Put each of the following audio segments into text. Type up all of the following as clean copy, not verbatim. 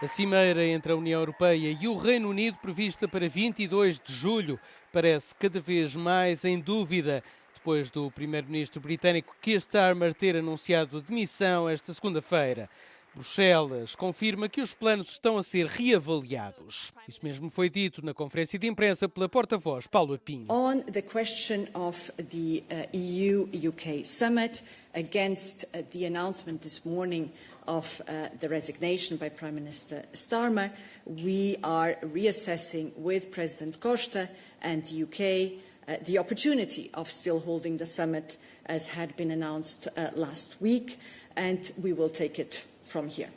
A cimeira entre a União Europeia e o Reino Unido, prevista para 22 de julho, parece cada vez mais em dúvida, depois do primeiro-ministro britânico Keir Starmer ter anunciado a demissão esta segunda-feira. Bruxelas confirma que os planos estão a ser reavaliados. Isso mesmo foi dito na conferência de imprensa pela porta-voz Paula Pinho. On the question of the EU-UK summit, against the announcement this morning of the resignation by Prime Minister Starmer, we are reassessing with President Costa and the UK the opportunity of still holding the summit as had been announced last week, and we will take it from here.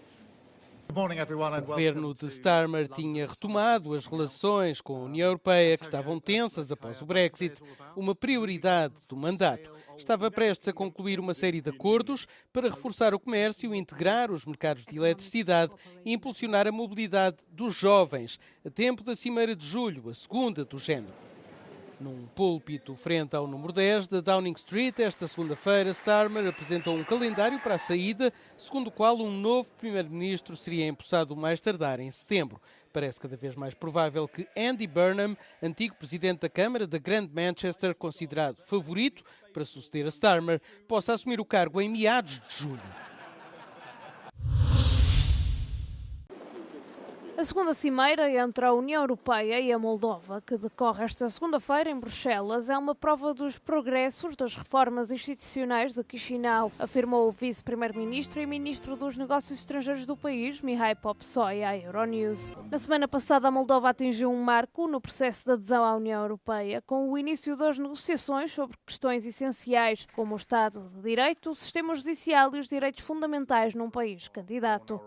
O governo de Starmer tinha retomado as relações com a União Europeia, que estavam tensas após o Brexit, uma prioridade do mandato. Estava prestes a concluir uma série de acordos para reforçar o comércio, integrar os mercados de eletricidade e impulsionar a mobilidade dos jovens, a tempo da Cimeira de Julho, a segunda do género. Num púlpito frente ao número 10 da Downing Street, esta segunda-feira, Starmer apresentou um calendário para a saída, segundo o qual um novo primeiro-ministro seria empossado mais tardar em setembro. Parece cada vez mais provável que Andy Burnham, antigo presidente da Câmara da Grande Manchester, considerado favorito para suceder a Starmer, possa assumir o cargo em meados de julho. A segunda cimeira entre a União Europeia e a Moldova, que decorre esta segunda-feira em Bruxelas, é uma prova dos progressos das reformas institucionais de Chisinau, afirmou o vice-primeiro-ministro e ministro dos Negócios Estrangeiros do país, Mihai Popsoi, à Euronews. Na semana passada, a Moldova atingiu um marco no processo de adesão à União Europeia, com o início das negociações sobre questões essenciais, como o Estado de Direito, o sistema judicial e os direitos fundamentais num país candidato.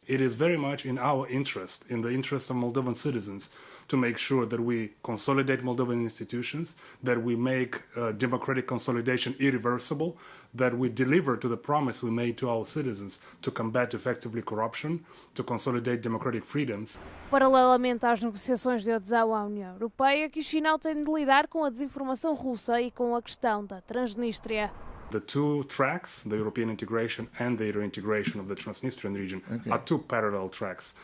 It is very much in our interest, in the interest of Moldovan citizens, to make sure that we consolidate Moldovan institutions, that we make democratic consolidation irreversible, that we deliver to the promise we made to our citizens to combat effectively corruption, to consolidate democratic freedoms. Paralelamente às negociações de adesão à União Europeia, Chisinau tem de lidar com a desinformação russa e com a questão da Transnistria. The two tracks, the European integration and the reintegration of the Transnistrian region, are two parallel tracks,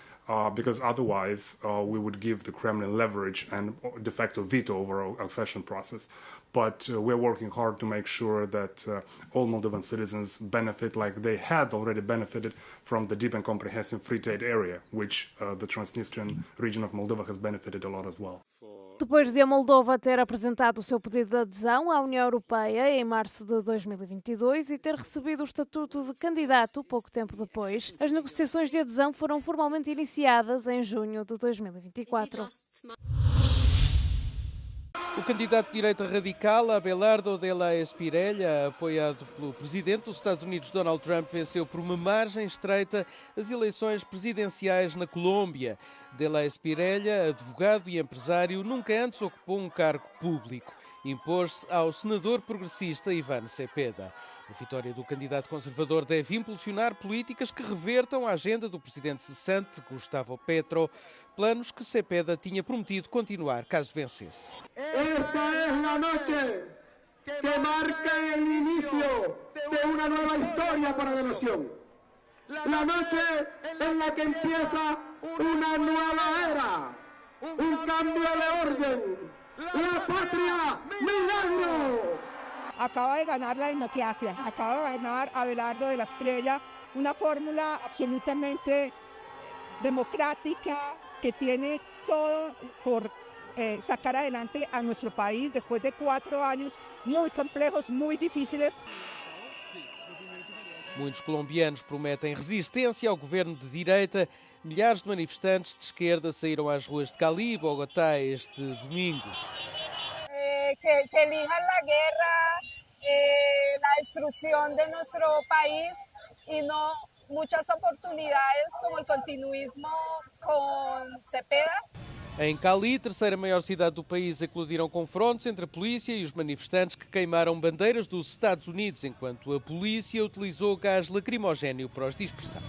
because otherwise we would give the Kremlin leverage and de facto veto over our accession process. But we're working hard to make sure that all Moldovan citizens benefit like they had already benefited from the deep and comprehensive free trade area, which the Transnistrian region of Moldova has benefited a lot as well. Depois de a Moldova ter apresentado o seu pedido de adesão à União Europeia em março de 2022 e ter recebido o estatuto de candidato pouco tempo depois, as negociações de adesão foram formalmente iniciadas em junho de 2024. O candidato de direita radical, Abelardo de la Espriella, apoiado pelo presidente dos Estados Unidos, Donald Trump, venceu por uma margem estreita as eleições presidenciais na Colômbia. De la Espriella, advogado e empresário, nunca antes ocupou um cargo público. Impôs-se ao senador progressista Iván Cepeda. A vitória do candidato conservador deve impulsionar políticas que revertam a agenda do presidente cessante, Gustavo Petro, planos que Cepeda tinha prometido continuar caso vencesse. Esta é a noite que marca o início de uma nova história para a nação. La noche en la que empieza una nueva era, un cambio de orden. La patria, milagro. Acaba de ganar la democracia, acaba de ganar Abelardo de la Espriella, una fórmula absolutamente democrática que tiene todo por sacar adelante a nuestro país después de 4 años muy complejos, muy difíciles. Muitos colombianos prometem resistência ao governo de direita. Milhares de manifestantes de esquerda saíram às ruas de Cali e Bogotá este domingo. Que elijan la guerra, la destrucción de nuestro país y no muchas oportunidades como el continuismo con Cepeda. Em Cali, terceira maior cidade do país, eclodiram confrontos entre a polícia e os manifestantes que queimaram bandeiras dos Estados Unidos, enquanto a polícia utilizou gás lacrimogéneo para os dispersar.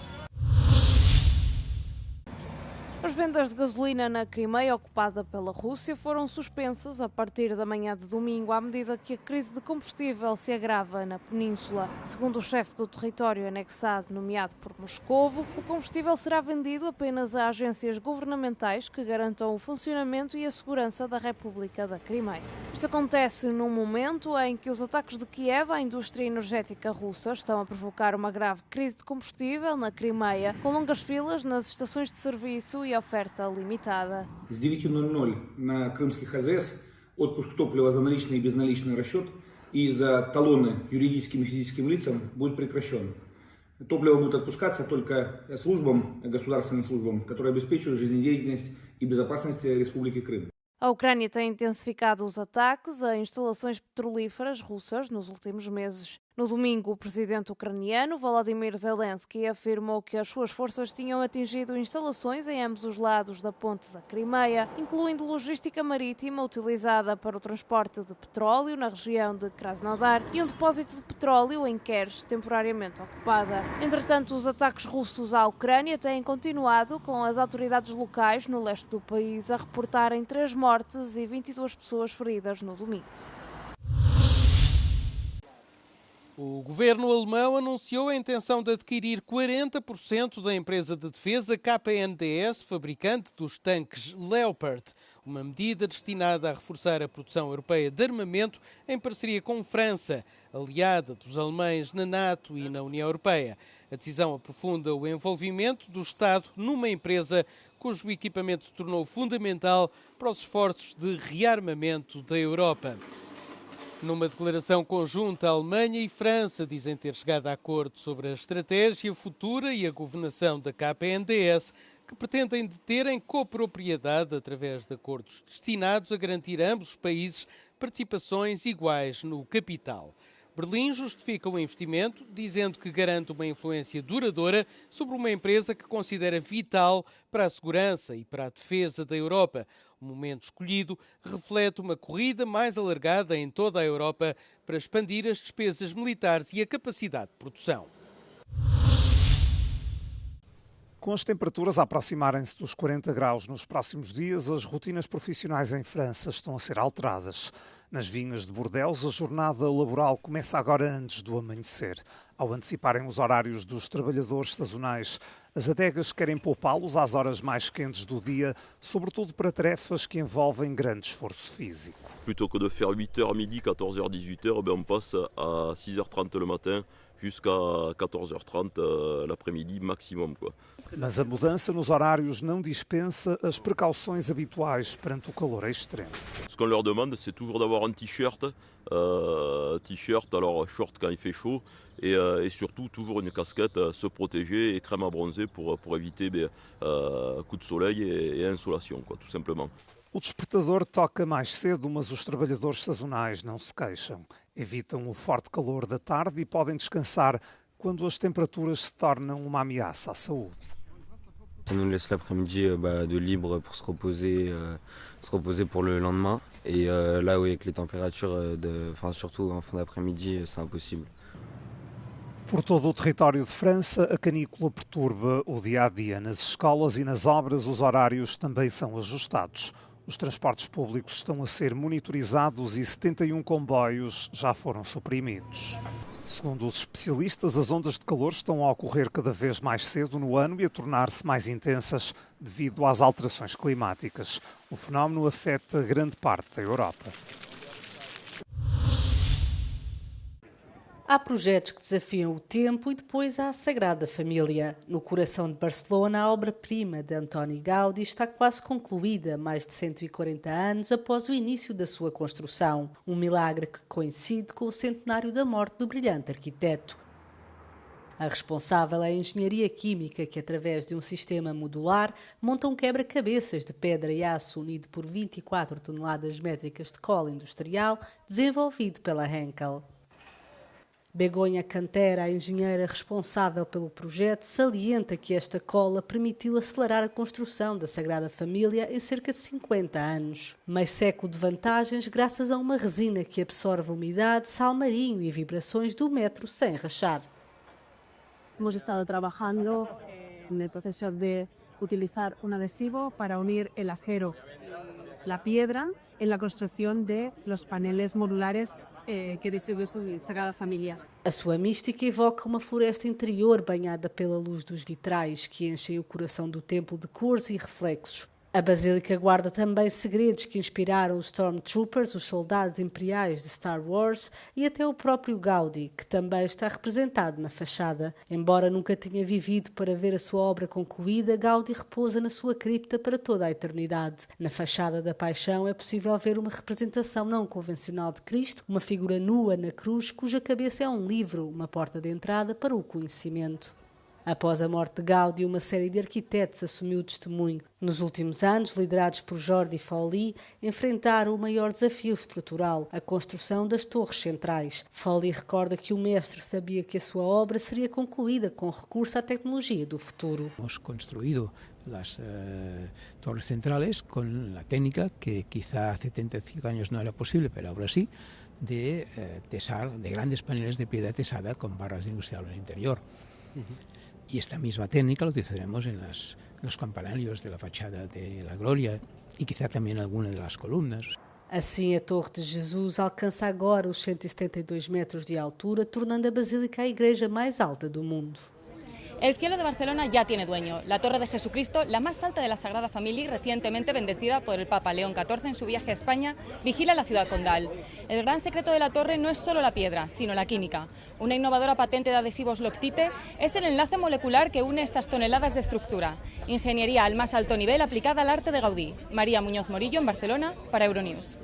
As vendas de gasolina na Crimeia, ocupada pela Rússia, foram suspensas a partir da manhã de domingo, à medida que a crise de combustível se agrava na península. Segundo o chefe do território anexado, nomeado por Moscovo, o combustível será vendido apenas a agências governamentais que garantam o funcionamento e a segurança da República da Crimeia. Isto acontece num momento em que os ataques de Kiev à indústria energética russa estão a provocar uma grave crise de combustível na Crimeia, com longas filas nas estações de serviço e оферта лимитада. С 9:00 на крымских АЗС отпуск топлива за наличный и безналичный расчет и за талоны юридическим и физическим лицам будет прекращен. Топливо будет отпускаться только службам, государственным службам, которые обеспечивают жизнедеятельность и безопасность Республики Крым. A Ucrânia tem intensificado os ataques a instalações petrolíferas russas nos últimos meses. No domingo, o presidente ucraniano Volodymyr Zelensky afirmou que as suas forças tinham atingido instalações em ambos os lados da ponte da Crimeia, incluindo logística marítima utilizada para o transporte de petróleo na região de Krasnodar e um depósito de petróleo em Kerch, temporariamente ocupada. Entretanto, os ataques russos à Ucrânia têm continuado, com as autoridades locais no leste do país a reportarem 3 mortes e 22 pessoas feridas no domingo. O governo alemão anunciou a intenção de adquirir 40% da empresa de defesa KNDS, fabricante dos tanques Leopard, uma medida destinada a reforçar a produção europeia de armamento em parceria com França, aliada dos alemães na NATO e na União Europeia. A decisão aprofunda o envolvimento do Estado numa empresa cujo equipamento se tornou fundamental para os esforços de rearmamento da Europa. Numa declaração conjunta, a Alemanha e França dizem ter chegado a acordo sobre a estratégia futura e a governação da KNDS, que pretendem deter em copropriedade através de acordos destinados a garantir a ambos os países participações iguais no capital. Berlim justifica o investimento, dizendo que garante uma influência duradoura sobre uma empresa que considera vital para a segurança e para a defesa da Europa. O momento escolhido reflete uma corrida mais alargada em toda a Europa para expandir as despesas militares e a capacidade de produção. Com as temperaturas a aproximarem-se dos 40 graus nos próximos dias, as rotinas profissionais em França estão a ser alteradas. Nas vinhas de Bordeaux, a jornada laboral começa agora antes do amanhecer. Ao anteciparem os horários dos trabalhadores sazonais, as adegas querem poupá-los às horas mais quentes do dia, sobretudo para tarefas que envolvem grande esforço físico. Plutôt que de faire 8h midi, 14h, 18h, on passe à 6h30 le matin jusqu'à 14h30 l'après-midi maximum, quoi. Mas a mudança nos horários não dispensa as precauções habituais perante o calor extremo. Ce qu'on leur demande, c'est toujours d'avoir un t-shirt, alors short quand il fait chaud, et surtout toujours une casquette, se protéger et crème à bronzer pour éviter coups de soleil et insolation, quoi, tout simplement. O despertador toca mais cedo, mas os trabalhadores sazonais não se queixam. Evitam o forte calor da tarde e podem descansar quando as temperaturas se tornam uma ameaça à saúde. Ça nous laisse l'après-midi de libre pour se reposer pour le lendemain. Et là, oui, avec les températures, surtout en fin d'après-midi, c'est impossible. Por todo o território de França, a canícula perturba o dia-a-dia. Nas escolas e nas obras, os horários também são ajustados. Os transportes públicos estão a ser monitorizados e 71 comboios já foram suprimidos. Segundo os especialistas, as ondas de calor estão a ocorrer cada vez mais cedo no ano e a tornar-se mais intensas devido às alterações climáticas. O fenómeno afeta grande parte da Europa. Há projetos que desafiam o tempo e depois há a Sagrada Família. No coração de Barcelona, a obra-prima de Antoni Gaudí está quase concluída, mais de 140 anos após o início da sua construção. Um milagre que coincide com o centenário da morte do brilhante arquiteto. A responsável é a engenharia química que, através de um sistema modular, monta um quebra-cabeças de pedra e aço unido por 24 toneladas métricas de cola industrial, desenvolvido pela Henkel. Begonha Cantera, a engenheira responsável pelo projeto, salienta que esta cola permitiu acelerar a construção da Sagrada Família em cerca de 50 anos. Meio século de vantagens graças a uma resina que absorve umidade, sal marinho e vibrações do metro sem rachar. Hemos estado trabajando en el proceso de utilizar un adhesivo para unir el ajero, la piedra, en la construcción de los paneles modulares que distribuiu a Sagrada Família. A sua mística evoca uma floresta interior banhada pela luz dos vitrais que enchem o coração do templo de cores e reflexos. A Basílica guarda também segredos que inspiraram os Stormtroopers, os soldados imperiais de Star Wars, e até o próprio Gaudí, que também está representado na fachada. Embora nunca tenha vivido para ver a sua obra concluída, Gaudí repousa na sua cripta para toda a eternidade. Na fachada da Paixão é possível ver uma representação não convencional de Cristo, uma figura nua na cruz, cuja cabeça é um livro, uma porta de entrada para o conhecimento. Após a morte de Gaudí, uma série de arquitetos assumiu o testemunho. Nos últimos anos, liderados por Jordi Foley, enfrentaram o maior desafio estrutural, a construção das torres centrais. Foley recorda que o mestre sabia que a sua obra seria concluída com recurso à tecnologia do futuro. Hemos construído las torres centrales con la técnica que quizá hace 75 años no era posible, pero ahora sí, de tesar, de grandes paneles de piedra tesada con barras de industrial en el interior. Y esta misma técnica la utilizaremos en los campanarios de la fachada de la Gloria y quizá también alguna de las columnas. Assim, a Torre de Jesus alcança agora os 172 metros de altura, tornando a Basílica a igreja mais alta do mundo. El cielo de Barcelona ya tiene dueño. La Torre de Jesucristo, la más alta de la Sagrada Familia, recientemente bendecida por el Papa León XIV en su viaje a España, vigila la ciudad condal. El gran secreto de la torre no es solo la piedra, sino la química. Una innovadora patente de adhesivos Loctite es el enlace molecular que une estas toneladas de estructura. Ingeniería al más alto nivel aplicada al arte de Gaudí. María Muñoz Morillo, en Barcelona, para Euronews.